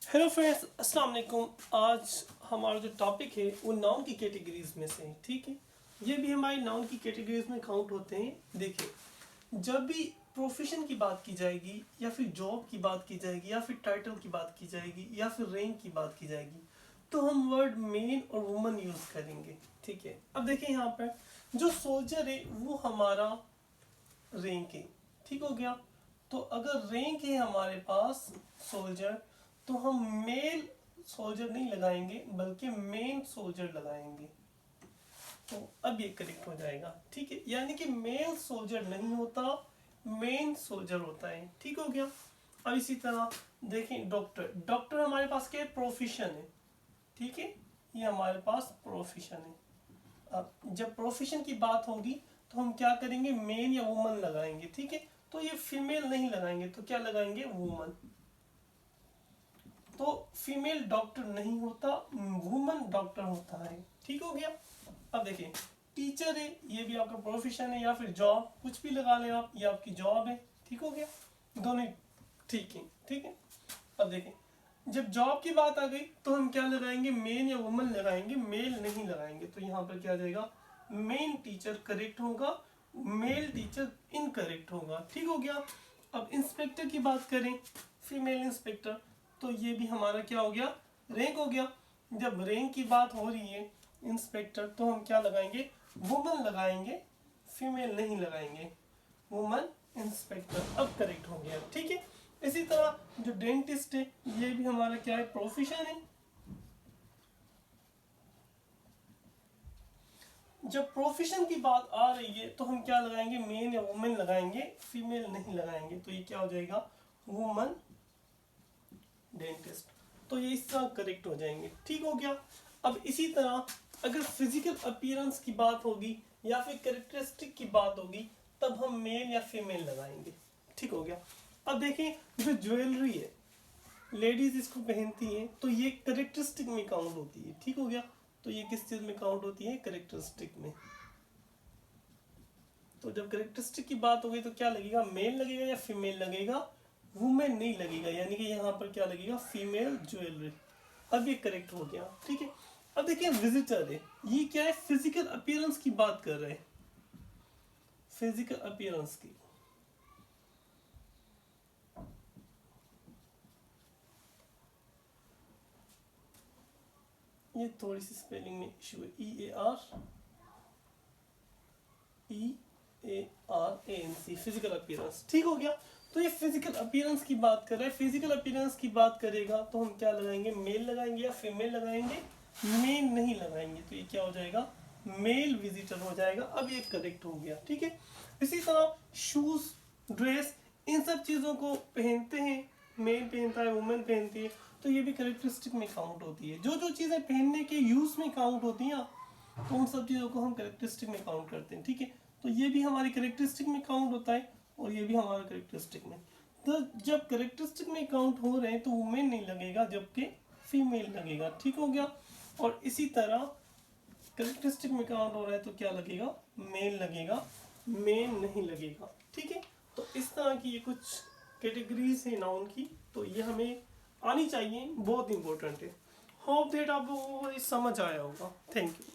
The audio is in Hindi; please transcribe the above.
हेलो फ्रेंड्स, अस्सलाम वालेकुम। आज हमारा जो टॉपिक है वो नाउन की कैटेगरीज में से है। ठीक है, ये भी हमारी नाउन की कैटेगरीज में काउंट होते हैं। देखिए, जब भी प्रोफेशन की बात की जाएगी या फिर जॉब की बात की जाएगी या फिर टाइटल की बात की जाएगी या फिर रैंक की बात की जाएगी तो हम वर्ड मेन और वुमन यूज करेंगे। ठीक है, अब देखिए यहाँ पर जो सोल्जर है वो हमारा रैंक है। ठीक हो गया। तो अगर रैंक है हमारे पास सोल्जर तो हम मेल सोल्जर नहीं लगाएंगे बल्कि मेन सोल्जर लगाएंगे। तो अब ये करेक्ट हो जाएगा। ठीक है, यानी कि मेल सोल्जर नहीं होता, मेन सोल्जर होता है। ठीक हो गया। अब इसी तरह देखें, डॉक्टर डॉक्टर हमारे पास क्या है? प्रोफेशन है। ठीक है, ये हमारे पास प्रोफेशन है। अब जब प्रोफेशन की बात होगी तो हम क्या करेंगे? मेन या वुमन लगाएंगे। ठीक है, तो ये फीमेल नहीं लगाएंगे तो क्या लगाएंगे? वुमन। तो फीमेल डॉक्टर नहीं होता, वुमन डॉक्टर होता है। ठीक हो गया। अब देखिए, टीचर है, ये भी आपका प्रोफेशन है या फिर जॉब, कुछ भी लगा लें आप, ये आपकी जॉब है। ठीक हो गया, दोनों ठीक है। ठीक है, अब देखें, जब जॉब की बात आ गई तो हम क्या लगाएंगे? मेन या वुमन लगाएंगे, मेल नहीं लगाएंगे। तो यहाँ पर क्या आ जाएगा? मेन टीचर करेक्ट होगा, मेल टीचर इनकरेक्ट होगा। ठीक हो गया। अब इंस्पेक्टर की बात करें, फीमेल इंस्पेक्टर, तो ये भी हमारा क्या हो गया? रैंक हो गया। जब रैंक की बात हो रही है इंस्पेक्टर तो हम क्या लगाएंगे? वुमन लगाएंगे, फीमेल नहीं लगाएंगे, वुमन इंस्पेक्टर। अब करेक्ट हो गया। ठीक है, इसी तरह जो डेंटिस्ट है ये भी हमारा क्या है? प्रोफेशन है। जब प्रोफेशन की बात आ रही है तो हम क्या लगाएंगे? मेन या वुमेन लगाएंगे, फीमेल नहीं लगाएंगे। तो ये क्या हो जाएगा? Woman dentist. तो ये इस तरह करेक्ट हो जाएंगे। ठीक हो गया। अब इसी तरह अगर फिजिकल अपीयरेंस की बात होगी या फिर कैरेक्टरिस्टिक की बात होगी तब हम मेल या फीमेल लगाएंगे। ठीक हो गया। अब देखें, जो ज्वेलरी है लेडीज इसको पहनती हैं तो ये करेक्टरिस्टिक में काउंट होती है। ठीक हो गया। तो ये किस चीज में काउंट होती है? करेक्टरिस्टिक में। तो जब करेक्टरिस्टिक की बात होगी तो क्या लगेगा? मेल लगेगा या फीमेल लगेगा? वुमेन नहीं लगेगा, यानी कि यहाँ पर क्या लगेगा? Female jewellery. अब ये करेक्ट हो गया। ठीक है, अब देखिए, विजिटर है, ये क्या है? फिजिकल अपीयरेंस की बात कर रहे हैं, फिजिकल अपीयरेंस की। ये थोड़ी सी स्पेलिंग में इशू है, EAREARANC, फिजिकल अपीयरेंस। ठीक हो गया। तो ये फिजिकल अपीयरेंस की बात कर रहा है। फिजिकल अपीयरेंस की बात करेगा तो हम क्या लगाएंगे? मेल लगाएंगे या फीमेल लगाएंगे? मेल नहीं लगाएंगे। तो ये क्या हो जाएगा? मेल विजिटर हो जाएगा। अब ये करेक्ट हो गया। ठीक है, इसी तरह शूज, ड्रेस, इन सब चीज़ों को पहनते हैं, मेल पहनता है, वुमेन पहनती है, तो ये भी करेक्टरिस्टिक में काउंट होती है। जो जो चीज़ें पहनने के यूज में काउंट होती हैं तो उन सब चीज़ों को हम करेक्टरिस्टिक में काउंट करते हैं। ठीक है, तो ये भी हमारी करेक्टरिस्टिक में काउंट होता है और ये भी हमारा करेक्टरिस्टिक में। तो जब करेक्टरिस्टिक में काउंट हो रहे हैं तो वुमेन नहीं लगेगा जबकि फीमेल लगेगा। ठीक हो गया। और इसी तरह करेक्टरिस्टिक में काउंट हो रहा है तो क्या लगेगा? मेल लगेगा, मेन नहीं लगेगा। ठीक है, तो इस तरह की ये कुछ कैटेगरीज है नाउन की, तो ये हमें आनी चाहिए, बहुत इंपॉर्टेंट है। होप दैट आप लोगों को ये समझ आया होगा। Thank you.